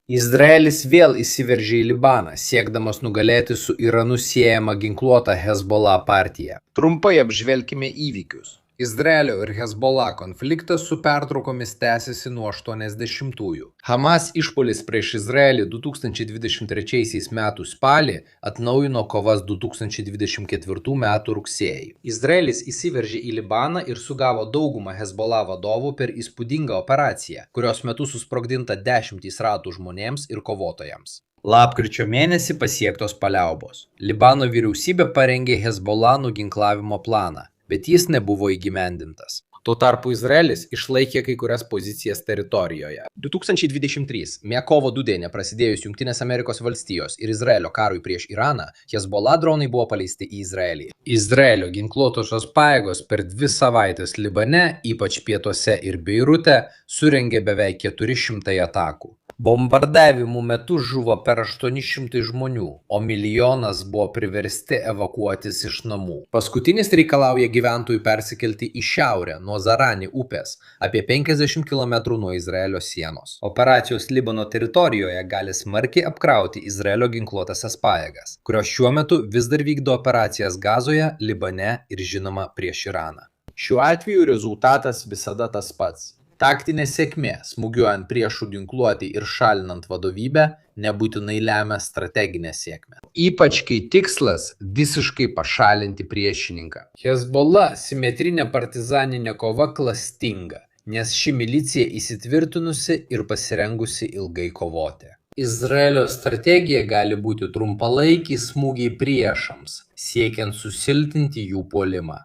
Izraelis vėl įsiveržė į Libaną, siekdamas nugalėti su Iranu siejamą ginkluotą Hezbollah partiją. Trumpai apžvelkime įvykius. Izraelio ir Hezbollah konfliktas su pertraukomis tęsiasi nuo 80-ųjų. Hamas išpuolis prieš Izraelį 2023 m. spalį atnaujino kovas 2024 m. rugsėjį. Izraelis įsiveržė į Libaną ir sugavo daugumą Hezbollah vadovų per įspūdingą operaciją, kurios metu susprogdinta 10 ratų žmonėms ir kovotojams. Lapkričio mėnesį pasiektos paliaubos. Libano vyriausybė parengė Hezbollah nuginklavimo planą, bet jis nebuvo įgyvendintas. Tuo tarpu Izraelis išlaikė kai kurias pozicijas teritorijoje. 2023 kovo 2 prasidėjus Jungtinės Amerikos valstijos ir Izraelio karui prieš Iraną, Hezbollah dronai buvo paleisti į Izraelį. Izraelio ginkluotosios pajėgos per 2 savaites Libane, ypač pietuose ir Beirute, surengė beveik 400 atakų. Bombardavimų metu žuvo per 800 žmonių, o milijonas buvo priversti evakuotis iš namų. Paskutinis reikalauja gyventojų persikelti į šiaurę nuo Zarani upės, apie 50 km nuo Izraelio sienos. Operacijos Libano teritorijoje gali smarkiai apkrauti Izraelio ginkluotąsias pajėgas, kurios šiuo metu vis dar vykdo operacijas Gazoje, Libane ir žinoma prieš Iraną. Šiuo atveju rezultatas visada tas pats. Taktinė sėkmė, smūgiuojant priešų ginkluotei ir šalinant vadovybę, nebūtinai lemia strateginę sėkmę. Ypač kai tikslas visiškai pašalinti priešininką. Hezbollah simetrinė partizaninė kova klastinga, nes ši milicija įsitvirtinusi ir pasirengusi ilgai kovoti. Izraelio strategija gali būti trumpalaikiai smūgiai priešams, siekiant susilpninti jų puolimą.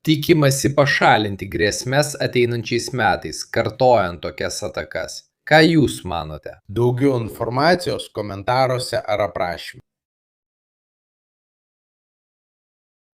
Tikimasi pašalinti grėsmes ateinančiais metais, kartojant tokias atakas. Ką jūs manote? Daugiau informacijos komentaruose ar aprašyme.